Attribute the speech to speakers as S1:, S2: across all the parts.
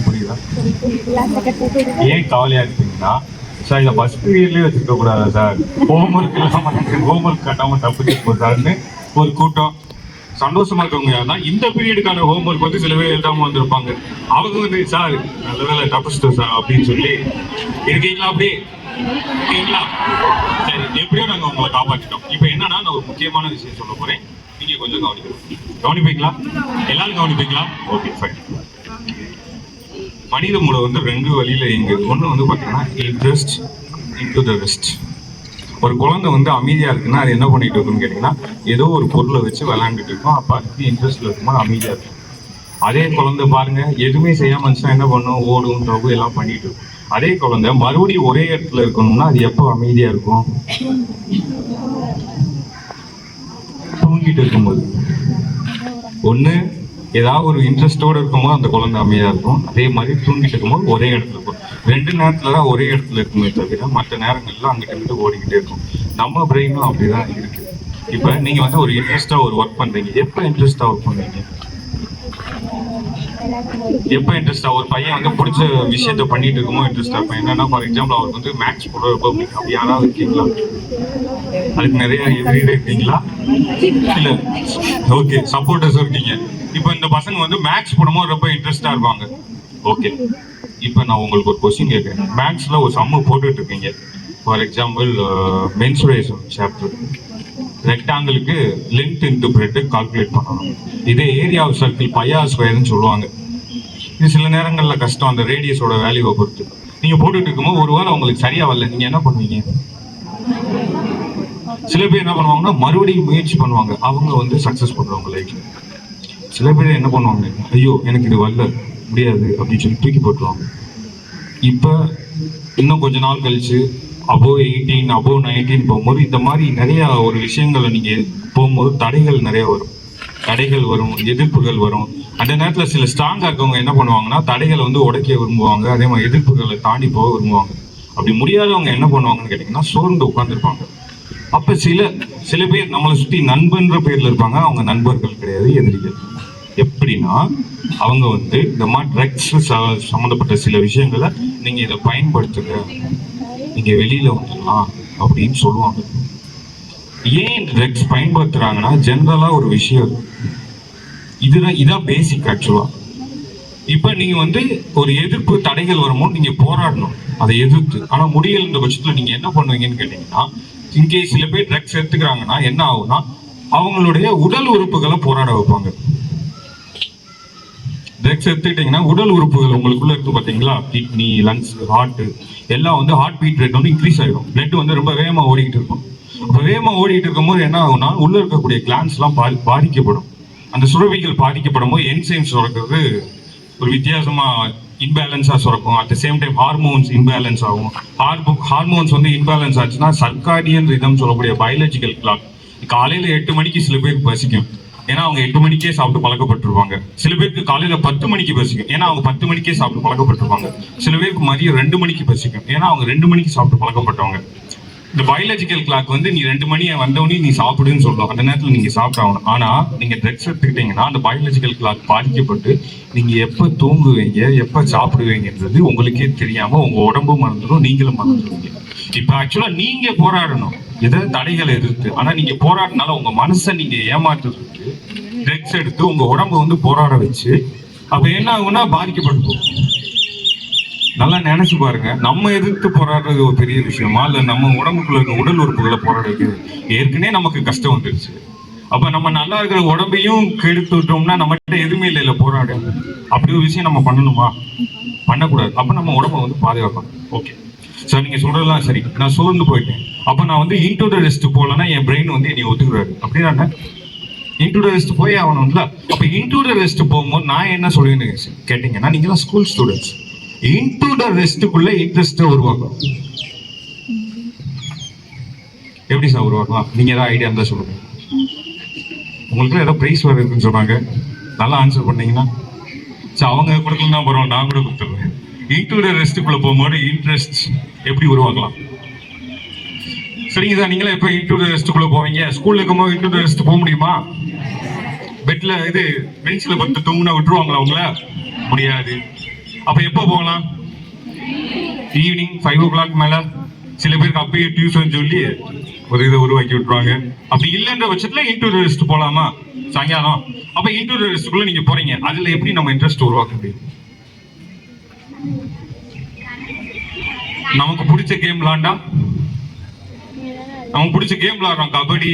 S1: புரியுதா? ஏன் கவலையா இருக்கீங்கன்னா சார் இதை ஃபர்ஸ்ட் பீரியட்லேயே வச்சுருக்க கூடாதா சார், ஹோம்ஒர்க் இல்லாமல் ஹோம்ஒர்க் கட்டாமல் தப்பு சார்னு ஒரு கூட்டம். சந்தோஷமா இருக்கவங்க யாருன்னா இந்த பீரியடுக்கான ஹோம்ஒர்க் வந்து சில பேர் எழுதாம வந்திருப்பாங்க. அவங்க வந்து சார் நல்ல வேலை தப்பிச்சிட்டோம் சார் அப்படின்னு சொல்லி இருக்கீங்களா? அப்படி இருக்கீங்களா? சரி, எப்படியோ நாங்கள் உங்களை காப்பாற்றிட்டோம். இப்போ என்னன்னா நான் ஒரு முக்கியமான விஷயம் சொல்ல போறேன், நீங்க கொஞ்சம் கவனிப்பீங்களா? எல்லாரும் கவனிப்பீங்களா? Okay fine. மனித மூளை வந்து ரெண்டு வழியில இயங்குது. ஒன்று வந்து பார்த்தீங்கன்னா இன்ட்ரெஸ்ட் இன்டு த ரெஸ்ட். ஒரு குழந்தை வந்து அமைதியா இருக்குன்னா அது என்ன பண்ணிட்டு இருக்குன்னு கேட்டீங்கன்னா ஏதோ ஒரு பொருளை வச்சு விளையாண்டுட்டு இருக்கும். அப்போ அதுக்கு இன்ட்ரெஸ்ட்ல இருக்கும்போது அமைதியா இருக்கும். அதே குழந்தை பாருங்க எதுவுமே செய்யாம இருந்துச்சுன்னா என்ன பண்ணும், ஓடும் தவு எல்லாம் பண்ணிட்டு இருக்கும். அதே குழந்தை மறுபடியும் ஒரே இடத்துல இருக்கணும்னா அது எப்போ அமைதியா இருக்கும்? தூங்கிட்டு இருக்கும்போது. ஒண்ணு ஏதாவது ஒரு இன்ட்ரெஸ்டோட இருக்கும்போது அந்த குழந்தை அமைதியா இருக்கும். அதே மாதிரி தூங்கிட்டு இருக்கும்போது ஒரே இடத்துல இருக்கும். ரெண்டு நேரத்துல தான் ஒரே இடத்துல இருக்குமே தவிர மற்ற நேரங்கள்ல அங்கிட்ட இருந்து ஓடிக்கிட்டே இருக்கும். நம்ம பிரெயினும் அப்படிதான் இருக்கு. இப்ப நீங்க வந்து ஒரு இன்ட்ரெஸ்டா ஒரு ஒர்க் பண்றீங்க, எப்ப இன்ட்ரெஸ்டா ஒர்க் பண்ணுவீங்க? எப்ப இன்ட்ரெஸ்டா ஒரு பையன் வந்து பிடிச்ச விஷயத்த பண்ணிட்டு இருக்குமோ இன்ட்ரெஸ்டா இருப்பேன். என்னன்னா ஃபார் எக்ஸாம்பிள் அவருக்கு வந்து மேக்ஸ் போட ரொம்ப பிடிக்கும். அப்படி யாராவது இருக்கீங்களா? அதுக்கு நிறைய எதிரி இருக்கீங்களா? இல்ல, ஓகே, சப்போர்ட்டர்ஸ் இருக்கீங்க. இப்போ இந்த பசங்க வந்து மேக்ஸ் போடும்போது ரொம்ப இன்ட்ரெஸ்டா இருப்பாங்க. ஓகே, இப்போ நான் உங்களுக்கு ஒரு கொஸ்டின் கேட்குறேன். மேக்ஸ்ல ஒரு சம்மு போட்டுட்டு இருக்கீங்க. ஃபார் எக்ஸாம்பிள் மென்சுரேஷன் சாப்டர், ரெக்டாங்கிளுக்கு லென்த் இன்டு பிரெட் கால்குலேட் பண்ணணும். இதே ஏரியா ஆஃப் சர்க்கிள் பையா ஸ்கொயர்னு சொல்லுவாங்க. இது சில நேரங்களில் கஷ்டம், அந்த ரேடியஸோட வேல்யூவை பொறுத்து. நீங்க போட்டுட்டு இருக்கும்போது ஒருவேளை உங்களுக்கு சரியா வரல, நீங்க என்ன பண்ணுவீங்க? சில பேர் என்ன பண்ணுவாங்கன்னா மறுபடியும் முயற்சி பண்ணுவாங்க, அவங்க வந்து சக்சஸ் பண்ணுவாங்க லைஃப்ல. சில பேர் என்ன பண்ணுவாங்க, ஐயோ எனக்கு இது வரல முடியாது அப்படின்னு சொல்லி தூக்கி போட்டுருவாங்க. இப்போ இன்னும் கொஞ்ச நாள் கழிச்சு அபோவ் 18 அபோவ் 19 போகும்போது இந்த மாதிரி நிறைய ஒரு விஷயங்களை நீங்க போகும்போது தடைகள் நிறைய வரும். தடைகள் வரும், எதிர்ப்புகள் வரும். அந்த நேரத்தில் சில ஸ்ட்ராங்கா இருக்கவங்க என்ன பண்ணுவாங்கன்னா தடைகளை வந்து உடைக்க விரும்புவாங்க. அதே மாதிரி எதிர்ப்புகளை தாண்டி போக விரும்புவாங்க. அப்படி முடியாதவங்க என்ன பண்ணுவாங்கன்னு கேட்டீங்கன்னா சோர்ந்து உட்காந்துருப்பாங்க. அப்ப சில பேர் நம்மளை சுத்தி நண்பன்ற பேர்ல இருப்பாங்க, அவங்க நண்பர்கள் கிடையாது, எதிரிகள். எப்படின்னா அவங்க வந்து இந்த மாதிரி ட்ரக்ஸ் சம்மந்தப்பட்ட சில விஷயங்களை நீங்க இதை பயன்படுத்துங்க, நீங்க வெளியில வந்துடலாம் அப்படின்னு சொல்லுவாங்க. ஏன் ட்ரக்ஸ் பயன்படுத்துறாங்கன்னா ஜென்ரலா ஒரு விஷயம், இதான் பேசிக் ஆக்சுவலா. இப்ப நீங்க வந்து ஒரு எதிர்ப்பு தடைகள் வரும்போது நீங்க போராடணும் அதை எதிர்த்து. ஆனா முடியலன்ற பட்சத்துல நீங்க என்ன பண்ணுவீங்கன்னு கேட்டீங்கன்னா, இன்கேஸ் சில பேர் ட்ரக்ஸ் எடுத்துக்கிறாங்கன்னா என்ன ஆகும்னா அவங்களுடைய உடல் உறுப்புகளை போராட வைப்பாங்க. ட்ரக்ஸ் எடுத்துக்கிட்டீங்கன்னா உடல் உறுப்புகள் உங்களுக்குள்ள இருக்கு பாத்தீங்களா, கிட்னி, லங்ஸ், ஹார்ட் எல்லாம் வந்து ஹார்ட் பீட் ரேட் வந்து இன்க்ரீஸ் ஆகிடும். பிளட் வந்து ரொம்ப வேகமா ஓடிக்கிட்டு இருக்கும். அப்ப வேகமா ஓடிட்டு இருக்கும்போது என்ன ஆகும்னா உள்ள இருக்கக்கூடிய கிளான்ஸ் எல்லாம் பாதிக்கப்படும். அந்த சுரப்பிகள் பாதிக்கப்படும் போது என்சைம்ஸ் சுரக்கிறது ஒரு வித்தியாசமா இன்பேலன்ஸா சுரக்கும். At the same time hormones imbalance ஆகும். ஹார்மோன்ஸ் வந்து இன்பேலன்ஸ் ஆச்சுன்னா சர்க்காடியன் ரிதம் சொல்லக்கூடிய பயாலஜிக்கல் கிளாக். காலையில 8 மணிக்கு சில பேருக்கு பசிக்கும், ஏன்னா அவங்க 8 மணிக்கே சாப்பிட்டு பழக்கப்பட்டிருப்பாங்க. சில பேருக்கு காலையில 10 மணிக்கு பசிக்கும், ஏன்னா அவங்க 10 மணிக்கே சாப்பிட்டு பழக்கப்பட்டிருப்பாங்க. சில பேருக்கு மதியம் 2 மணிக்கு பசிக்கும், ஏன்னா அவங்க 2 மணிக்கு சாப்பிட்டு பழக்கப்பட்டவங்க. இந்த பயாலஜிக்கல் கிளாக் வந்து நீ 2 மணி வந்தவனே நீ சாப்பிடுன்னு சொல்லும். அந்த நேரத்தில் நீங்க சாப்பிட்டாகணும். ஆனா நீங்க ட்ரக்ஸ் எடுத்துக்கிட்டீங்கன்னா அந்த பயாலஜிக்கல் கிளாக் பாதிக்கப்பட்டு நீங்க எப்ப தூங்குவீங்க, எப்ப சாப்பிடுவீங்கன்றது உங்களுக்கே தெரியாம உங்க உடம்பும் மறந்துடும், நீங்களும் மறந்துடுவீங்க. இப்ப ஆக்சுவலா நீங்க போராடணும் எதை தடைகளை எதிர்த்து. ஆனா நீங்க போராடினால உங்க மனசை நீங்க ஏமாற்றுறதுக்கு ட்ரக்ஸ் எடுத்து உங்க உடம்பு வந்து போராட வச்சு அப்ப என்ன ஆகும்னா பாதிக்கப்பட்டு. நல்லா நினைச்சு பாருங்க, நம்ம எதிர்த்து போராடுறது ஒரு பெரிய விஷயமா இல்ல நம்ம உடம்புக்குள்ள இருக்க உடல் உறுப்புகளை போராட வைக்கிறது. ஏற்கனவே நமக்கு கஷ்டம் வந்துருச்சு, அப்ப நம்ம நல்லா இருக்கிற உடம்பையும் கெடுத்து விட்டோம்னா நம்மகிட்ட எதுவுமே இல்லை போராடு. அப்படி ஒரு விஷயம் நம்ம பண்ணணுமா? பண்ணக்கூடாது. அப்ப நம்ம உடம்பை வந்து பாதுகாக்கணும். ஓகே சார், நீங்க சொல்றதெல்லாம் சரி. நான் சோர்ந்து போயிட்டேன், அப்ப நான் வந்து இன்டு த ரெஸ்ட் போலன்னா என் பிரெயின் வந்து என்னை ஒத்துக்கிறாரு அப்படின்னா இன்டு த ரெஸ்ட் போய் ஆகணும்ல. அப்ப இன்டு த ரெஸ்ட் போகும்போது நான் என்ன சொல்லுவேன்னு கேட்டீங்கன்னா, நீங்க தான் ஸ்கூல் ஸ்டூடெண்ட்ஸ், இன்டு த ரெஸ்ட்டுக்குள்ள இன்ட்ரெஸ்ட் உருவாக்கும். எப்படி சார் உருவாக்கலாம்? நீங்க ஏதாவது ஐடியா இருந்தா சொல்லுங்க. உங்களுக்கு ஏதோ பிரைஸ் வருதுன்னு சொன்னாங்க, நல்லா ஆன்சர் பண்ணீங்கன்னா சரி, அவங்க கொடுக்கலாம் பரவாயில்ல, நான் கூட கொடுத்துருவேன். இன்டு த ரெஸ்ட்டுக்குள்ள போகும்போது இன்ட்ரெஸ்ட் எப்படி உருவாக்கலாம்? சரிங்க சார், நீங்களே எப்போ இன்டு த ரெஸ்ட்டுக்குள்ள போவீங்க? ஸ்கூல்ல இருக்கும்போது இன்டு த ரெஸ்ட் போக முடியுமா? பெட்ல பெஞ்சில் பத்து தூங்குனா விட்டுருவாங்களா அவங்கள? முடியாது. அப்ப எப்போ போகலாம்? ஈவினிங் 5 o'clock மேல. சில பேருக்கு அப்பயே டியூஷன் சொல்லி ஒரு இதை உருவாக்கி விட்டுருவாங்க. அப்படி இல்லைன்ற பட்சத்துல இன்டூரியர் ரெஸ்ட் போலாமா சாயங்காலம்? அப்ப இன்டூரியர் ரெஸ்ட்டுக்குள்ள நீங்க போறீங்க, அதுல எப்படி நம்ம இன்ட்ரெஸ்ட் உருவாக்க முடியும்? நமக்கு பிடிச்ச கேம் விளாண்டா, நமக்கு பிடிச்ச கேம் விளாடுறோம், கபடி,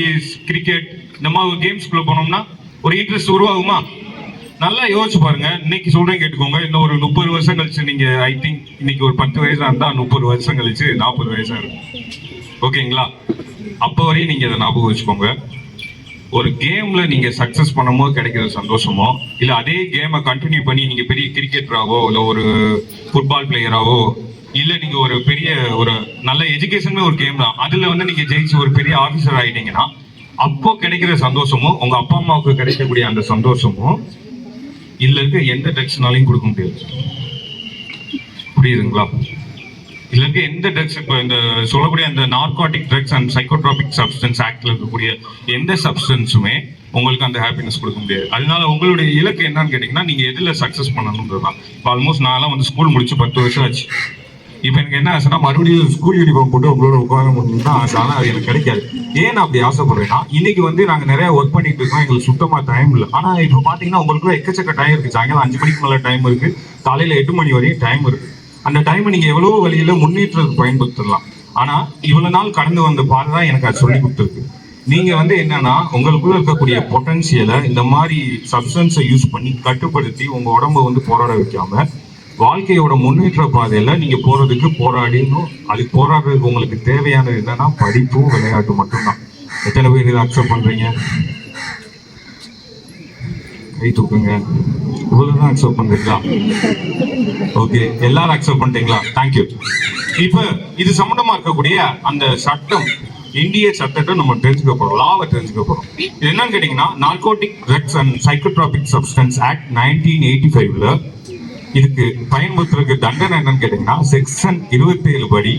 S1: கிரிக்கெட், இந்த மாதிரி கேம்ஸ்குள்ள போனோம்னா ஒரு இன்ட்ரெஸ்ட் உருவாகுமா? நல்லா யோசிச்சு பாருங்க. இன்னைக்கு சொல்றேன் கேட்டுக்கோங்க. இன்னும் ஒரு 30 வருஷம் கழிச்சு நீங்க, ஐ திங்க் இன்னைக்கு ஒரு 10 வயசா இருந்தா 30 வருஷம் கழிச்சு 40 வயசா இருக்கும். ஓகேங்களா? அப்ப வரையும் நீங்க அதை ஞாபகம் வச்சுக்கோங்க. ஒரு கேம்ல நீங்க சக்சஸ் பண்ணும்போது கிடைக்கிற சந்தோஷமோ, இல்ல அதே கேமை கண்டினியூ பண்ணி நீங்க பெரிய கிரிக்கெட்டராவோ, இல்ல ஒரு ஃபுட்பால் பிளேயராவோ, இல்ல நீங்க ஒரு பெரிய ஒரு நல்ல எஜுகேஷனுமே ஒரு கேம் தான், அதுல வந்து நீங்க ஜெயிச்சு ஒரு பெரிய ஆபீசர் ஆயிட்டீங்கன்னா அப்போ கிடைக்கிற சந்தோஷமும், உங்க அப்பா அம்மாவுக்கு கிடைக்கக்கூடிய அந்த சந்தோஷமும் இதுல இருக்க எந்த ட்ரக்ஸ்னாலையும் கொடுக்க முடியாது. புரியுதுங்களா? இதுல இருக்க எந்த ட்ரக்ஸ், இப்போ இந்த சொல்லக்கூடிய அந்த narcotic drugs and psychotropic substance ஆக்ட்ல இருக்கக்கூடிய எந்த சப்ஸ்டன்ஸுமே உங்களுக்கு அந்த ஹாப்பினஸ் கொடுக்க முடியாது. அதனால உங்களுடைய இலக்கு என்னன்னு கேட்டீங்கன்னா, நீங்க எதுல சக்சஸ் பண்ணணும்ன்றதுதான். இப்போ ஆல்மோஸ்ட் நான்லாம் வந்து ஸ்கூல் முடிச்சு 10 வருஷம் ஆச்சு. இப்போ எனக்கு என்ன ஆசைன்னா, மறுபடியும் ஸ்கூல் யூனிஃபார்ம் போட்டு உங்களோட உட்கார முடியும்னா ஆசை. ஆனால் அது எனக்கு கிடைக்காது. ஏன் அப்படி ஆசைப்படுறேன்னா, இன்னைக்கு வந்து நாங்கள் நிறைய ஒர்க் பண்ணிட்டு இருக்கோம், எங்களுக்கு சுத்தமா டைம் இல்லை. ஆனால் இப்போ பார்த்தீங்கன்னா உங்களுக்கு எக்கச்சக்க டைம் இருக்கு. சாயங்காலம் 5 மணிக்கு மேலே டைம் இருக்கு, காலையில 8 மணி வரையும் டைம் இருக்கு. அந்த டைமை நீங்க எவ்வளவோ வழியில முன்னேற்றத்துக்கு பயன்படுத்தலாம். ஆனா இவ்வளவு நாள் கடந்து வந்த பாதை தான் எனக்கு அது சொல்லி கொடுத்துருக்கு. நீங்க வந்து என்னன்னா, உங்களுக்குள்ள இருக்கக்கூடிய பொட்டன்சியலை இந்த மாதிரி சப்ஸ்டன்ஸை யூஸ் பண்ணி கட்டுப்படுத்தி உங்க உடம்ப வந்து போராட வைக்காம, வாழ்க்கையோட முன்னேற்ற பாதையில நீங்க போறதுக்கு போராடினும். அதுக்கு போராடுறதுக்கு உங்களுக்கு தேவையானது என்னன்னா, படிப்பும் விளையாட்டு மட்டும்தான். எத்தனை பேர் இதை அக்செப்ட் பண்றீங்க? கை தூக்குங்க. இவ்வளவுதான் அக்செப்ட் பண்றீங்களா? ஓகே, எல்லாரும் அக்செப்ட் பண்ணிட்டீங்களா? தேங்க்யூ. இப்ப இது சம்பந்தமா இருக்கக்கூடிய அந்த சட்டம், இந்திய சட்டத்தை நம்ம தெரிஞ்சுக்க போறோம், லாவை தெரிஞ்சுக்க போறோம். இது என்னன்னு கேட்டீங்கன்னா, narcotic drugs and psychotropic substance act 1985ல இதுக்கு பயன்படுத்துறதுக்கு தண்டனை என்னன்னு கேட்டீங்கன்னா, செக்ஷன் 27 படி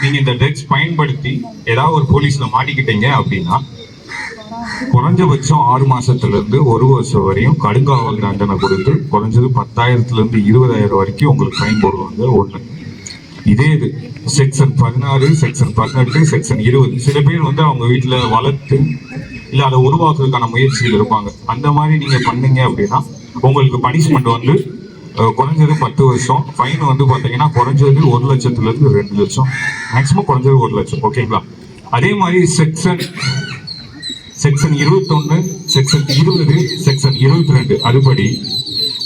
S1: நீங்க இந்த ட்ரக்ஸ் பயன்படுத்தி ஏதாவது ஒரு போலீஸ்ல மாட்டிக்கிட்டீங்க அப்படின்னா, குறைஞ்சபட்சம் 6 மாசத்துல இருந்து 1 வருஷம் வரையும் கடுங்காவல் தண்டனை கொடுத்து, குறைஞ்சது 10,000 இருந்து 20,000 வரைக்கும் உங்களுக்கு ஃபைன் போடுவாங்க. ஒண்ணு. இதே இது செக்ஷன் 16, செக்ஷன் 18, செக்ஷன் 20, சில பேர் வந்து அவங்க வீட்டுல வளர்த்து இல்ல அதை உருவாக்குறதுக்கான முயற்சிகள் இருப்பாங்க. அந்த மாதிரி நீங்க பண்ணீங்க அப்படின்னா உங்களுக்கு பனிஷ்மெண்ட் வந்து குறைஞ்சது 10 வருஷம், ஃபைன் வந்து பாத்தீங்கன்னா குறைஞ்சது 1 லட்சத்துல இருந்து 2 லட்சம், மேக்சிமம் குறைஞ்சது 1 லட்சம். ஓகேங்களா? அதே மாதிரி செக்ஷன் 21, செக்ஷன் 20, செக்ஷன் 22 அதுபடி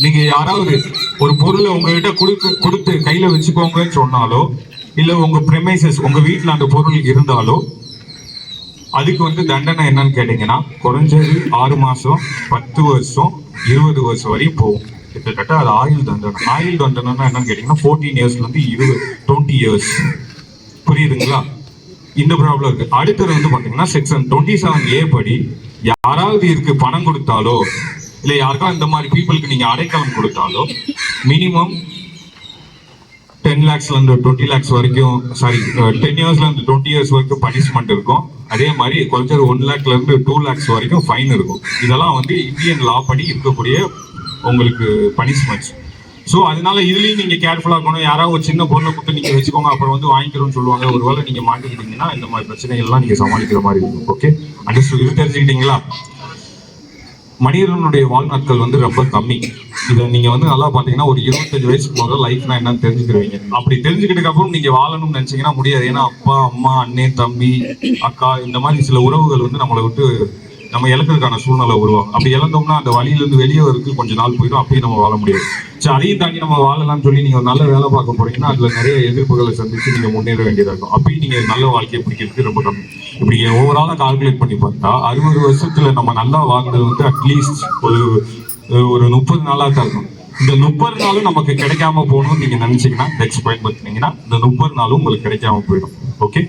S1: நீங்க யாராவது ஒரு பொருளை உங்ககிட்ட கொடுத்து கையில வச்சுக்கோங்கன்னு சொன்னாலோ, இல்ல உங்க பிரெமைசஸ் உங்க வீட்டுல அந்த பொருள் இருந்தாலோ, அதுக்கு வந்து தண்டனை என்னன்னு கேட்டீங்கன்னா, குறைஞ்சது 6 மாசம், 10 வருஷம், 20 வருஷம் வரையும் போகும். கிட்டத்தட்ட அது ஆயுள் தண்டனை. ஆயுள் தண்டனைன்னா என்னன்னு கேட்டீங்கன்னா 14 இயர்ஸ்ல இருந்து 20 இயர்ஸ். புரியுதுங்களா? இந்த ப்ராப்ளம் இருக்கு. அடுத்தது வந்து பாத்தீங்கன்னா செக்ஷன் 27A படி யாராவது இதுக்கு பணம் கொடுத்தாலோ, இல்ல யாருக்கா இந்த மாதிரி பீப்புளுக்கு நீங்க அடைக்கலம் கொடுத்தாலோ, மினிமம் 10 lakhsல இருந்து 20 lakhs வரைக்கும், சாரி 10 yearsல இருந்து 20 years வரைக்கும் பனிஷ்மெண்ட் இருக்கும். அதே மாதிரி குறைஞ்சது 1 lakhல இருந்து 2 lakhs வரைக்கும் ஃபைன் இருக்கும். இதெல்லாம் வந்து இந்தியன் லா படி இருக்கக்கூடிய உங்களுக்கு பனிஷ்மெண்ட்ஸ். ஸோ அதனால இதுலயும் நீங்க கேர்ஃபுல்லா இருக்கணும். யாராவது ஒரு சின்ன பொருளை கொடுத்து நீங்க வச்சுக்கோங்க, அப்புறம் வந்து வாங்கிக்கிறோம்னு சொல்லுவாங்க. ஒருவேளை நீங்க மாட்டிக்கிட்டீங்கன்னா இந்த மாதிரி பிரச்சனைகள்லாம் நீங்க சமாளிக்கிற மாதிரி இருக்கும். Okay, understand? இது தெரிஞ்சுக்கிட்டீங்களா? மனிதனுடைய வாழ்நாட்கள் வந்து ரொம்ப கம்மி. இதை நீங்க வந்து நல்லா பாத்தீங்கன்னா ஒரு 25 வயசுக்கு முதல்ல லைஃப்னா என்னன்னு தெரிஞ்சுக்கிறீங்க. அப்படி தெரிஞ்சுக்கிட்டதுக்கு அப்புறம் நீங்க வாழணும்னு நினைச்சீங்கன்னா முடியாது. ஏன்னா அப்பா, அம்மா, அண்ணன், தம்பி, அக்கா, இந்த மாதிரி சில உறவுகள் வந்து நம்மளை விட்டு நம்ம இழக்கிறதுக்கான சூழ்நிலை உருவாகும். அப்படி இழந்தோம்னா அந்த வழியிலிருந்து வெளியே வரதுக்கு கொஞ்ச நாள் போயிடும், அப்பயும் நம்ம வாழ முடியாது. சரி, அதையும் தாண்டி நம்ம வாழலாம்னு சொல்லி நீங்க நல்ல வேலை பார்க்க போறீங்கன்னா அதுல நிறைய எதிர்ப்புகளை சந்திச்சு நீங்க முன்னேற வேண்டியதா இருக்கும். அப்பயும் நீங்க நல்ல வாழ்க்கையை பிடிக்கிறதுக்கு ரொம்ப கம்மி. இப்படி ஓவராலா கால்குலேட் பண்ணி பார்த்தா 60 வருஷத்துல நம்ம நல்லா வாழ்ந்தது வந்து அட்லீஸ்ட் ஒரு 30 நாளா தான் இருக்கும். இந்த 30 நாளும் நமக்கு கிடைக்காம போகணும்னு நீங்க நினைச்சீங்கன்னா, டெக்ஸ் பயன்படுத்தினீங்கன்னா இந்த 30 நாளும் உங்களுக்கு கிடைக்காம போயிடும். ஓகே,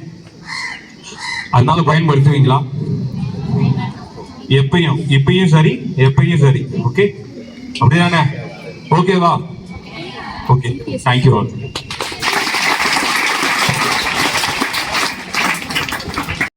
S1: அதனால பயன்படுத்துவீங்களா? எப்பயும், இப்பயும் சரி, எப்பயும் சரி. ஓகே, அப்படிதானே? ஓகேவா? Okay, thank you all.